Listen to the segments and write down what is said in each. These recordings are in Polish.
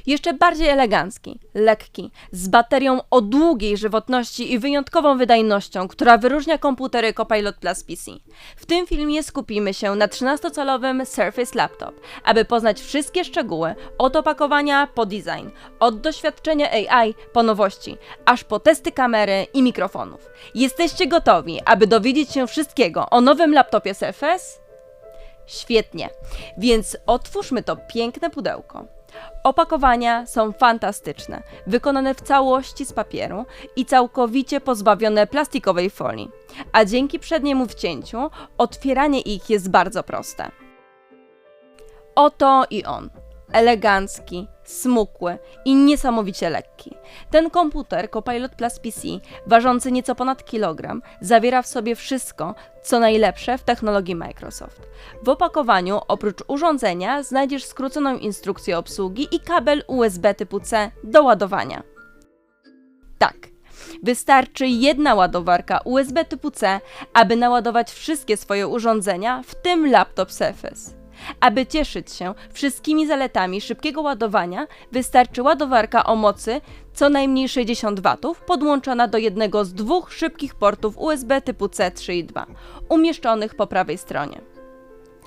Jeszcze bardziej elegancki, lekki, z baterią o długiej żywotności i wyjątkową wydajnością, która wyróżnia komputery Copilot Plus PC. W tym filmie skupimy się na 13-calowym Surface Laptop, aby poznać wszystkie szczegóły, od opakowania po design, od doświadczenia AI po nowości, aż po testy kamery i mikrofonów. Jesteście gotowi, aby dowiedzieć się wszystkiego o nowym laptopie Surface? Świetnie, więc otwórzmy to piękne pudełko. Opakowania są fantastyczne, wykonane w całości z papieru i całkowicie pozbawione plastikowej folii, a dzięki przedniemu wcięciu otwieranie ich jest bardzo proste. Oto i on, elegancki, smukły i niesamowicie lekki. Ten komputer Copilot Plus PC, ważący nieco ponad kilogram, zawiera w sobie wszystko, co najlepsze w technologii Microsoft. W opakowaniu oprócz urządzenia znajdziesz skróconą instrukcję obsługi i kabel USB typu C do ładowania. Tak, wystarczy jedna ładowarka USB typu C, aby naładować wszystkie swoje urządzenia, w tym laptop Surface. Aby cieszyć się wszystkimi zaletami szybkiego ładowania, wystarczy ładowarka o mocy co najmniej 60 W podłączona do jednego z dwóch szybkich portów USB typu C 3.2, umieszczonych po prawej stronie.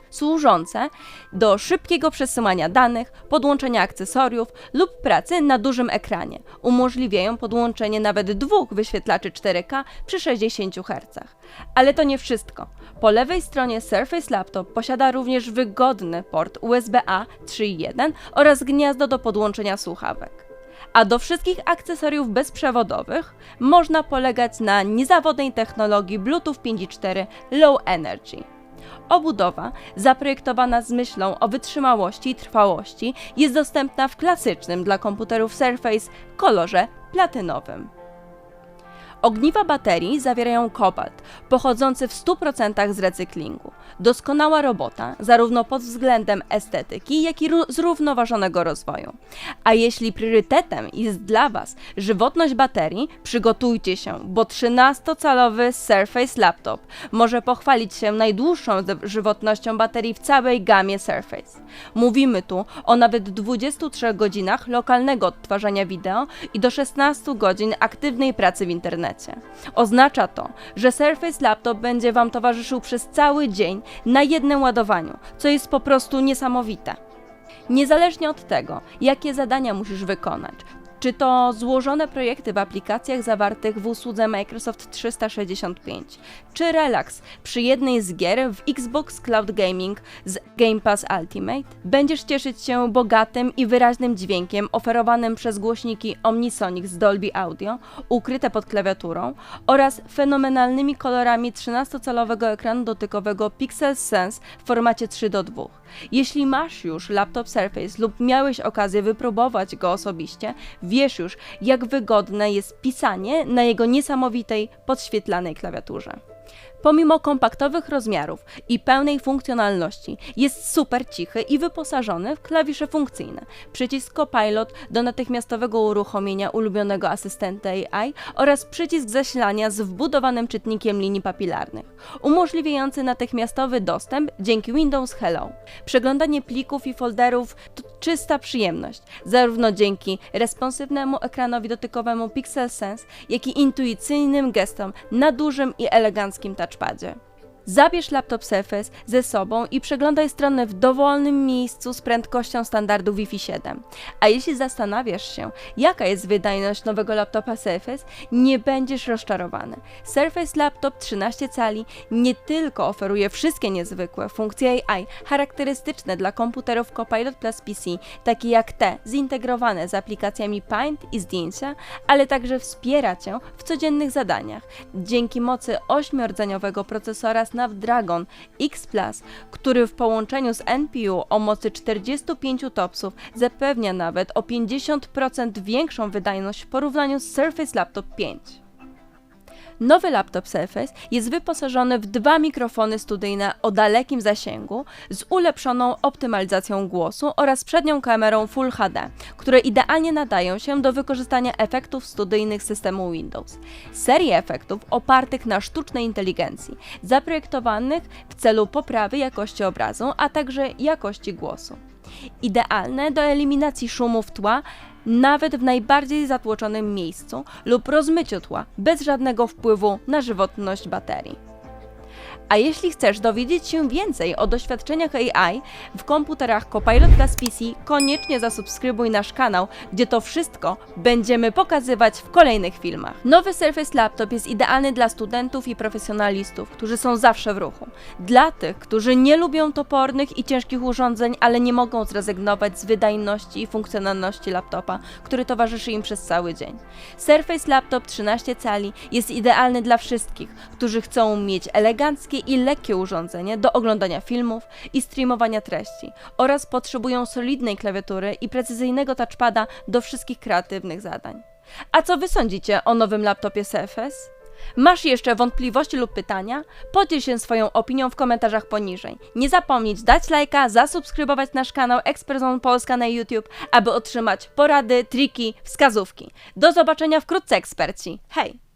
Służące do szybkiego przesyłania danych, podłączenia akcesoriów lub pracy na dużym ekranie. Umożliwiają podłączenie nawet dwóch wyświetlaczy 4K przy 60 Hz. Ale to nie wszystko. Po lewej stronie Surface Laptop posiada również wygodny port USB-A 3.1 oraz gniazdo do podłączenia słuchawek. A do wszystkich akcesoriów bezprzewodowych można polegać na niezawodnej technologii Bluetooth 5.4 Low Energy. Obudowa, zaprojektowana z myślą o wytrzymałości i trwałości, jest dostępna w klasycznym dla komputerów Surface kolorze platynowym. Ogniwa baterii zawierają kobalt, pochodzący w 100% z recyklingu. Doskonała robota, zarówno pod względem estetyki, jak i zrównoważonego rozwoju. A jeśli priorytetem jest dla Was żywotność baterii, przygotujcie się, bo 13-calowy Surface Laptop może pochwalić się najdłuższą żywotnością baterii w całej gamie Surface. Mówimy tu o nawet 23 godzinach lokalnego odtwarzania wideo i do 16 godzin aktywnej pracy w internecie. Oznacza to, że Surface Laptop będzie Wam towarzyszył przez cały dzień na jednym ładowaniu, co jest po prostu niesamowite. Niezależnie od tego, jakie zadania musisz wykonać, czy to złożone projekty w aplikacjach zawartych w usłudze Microsoft 365, czy relaks przy jednej z gier w Xbox Cloud Gaming z Game Pass Ultimate, będziesz cieszyć się bogatym i wyraźnym dźwiękiem oferowanym przez głośniki Omnisonic z Dolby Audio, ukryte pod klawiaturą, oraz fenomenalnymi kolorami 13-calowego ekranu dotykowego Pixel Sense w formacie 3:2. Jeśli masz już laptop Surface lub miałeś okazję wypróbować go osobiście, wiesz już, jak wygodne jest pisanie na jego niesamowitej, podświetlanej klawiaturze. Pomimo kompaktowych rozmiarów i pełnej funkcjonalności, jest super cichy i wyposażony w klawisze funkcyjne, przycisk Copilot do natychmiastowego uruchomienia ulubionego asystenta AI oraz przycisk zasilania z wbudowanym czytnikiem linii papilarnych, umożliwiający natychmiastowy dostęp dzięki Windows Hello. Przeglądanie plików i folderów to czysta przyjemność, zarówno dzięki responsywnemu ekranowi dotykowemu Pixel Sense, jak i intuicyjnym gestom na dużym i eleganckim touchpadzie. Zabierz laptop Surface ze sobą i przeglądaj stronę w dowolnym miejscu z prędkością standardu Wi-Fi 7. A jeśli zastanawiasz się, jaka jest wydajność nowego laptopa Surface, nie będziesz rozczarowany. Surface Laptop 13 cali nie tylko oferuje wszystkie niezwykłe funkcje AI charakterystyczne dla komputerów Copilot Plus PC, takie jak te zintegrowane z aplikacjami Paint i zdjęcia, ale także wspiera Cię w codziennych zadaniach. Dzięki mocy 8-rdzeniowego procesora Snapdragon X Plus, który w połączeniu z NPU o mocy 45 TOPSów zapewnia nawet o 50% większą wydajność w porównaniu z Surface Laptop 5. Nowy laptop Surface jest wyposażony w dwa mikrofony studyjne o dalekim zasięgu z ulepszoną optymalizacją głosu oraz przednią kamerą Full HD, które idealnie nadają się do wykorzystania efektów studyjnych systemu Windows. Serię efektów opartych na sztucznej inteligencji, zaprojektowanych w celu poprawy jakości obrazu, a także jakości głosu. Idealne do eliminacji szumów tła, nawet w najbardziej zatłoczonym miejscu lub rozmyciu tła, bez żadnego wpływu na żywotność baterii. A jeśli chcesz dowiedzieć się więcej o doświadczeniach AI w komputerach Copilot Plus PC, koniecznie zasubskrybuj nasz kanał, gdzie to wszystko będziemy pokazywać w kolejnych filmach. Nowy Surface Laptop jest idealny dla studentów i profesjonalistów, którzy są zawsze w ruchu. Dla tych, którzy nie lubią topornych i ciężkich urządzeń, ale nie mogą zrezygnować z wydajności i funkcjonalności laptopa, który towarzyszy im przez cały dzień. Surface Laptop 13 cali jest idealny dla wszystkich, którzy chcą mieć eleganckie i lekkie urządzenie do oglądania filmów i streamowania treści oraz potrzebują solidnej klawiatury i precyzyjnego touchpada do wszystkich kreatywnych zadań. A co wy sądzicie o nowym laptopie Surface? Masz jeszcze wątpliwości lub pytania? Podziel się swoją opinią w komentarzach poniżej. Nie zapomnij dać lajka, zasubskrybować nasz kanał Expertzone Polska na YouTube, aby otrzymać porady, triki, wskazówki. Do zobaczenia wkrótce, eksperci. Hej!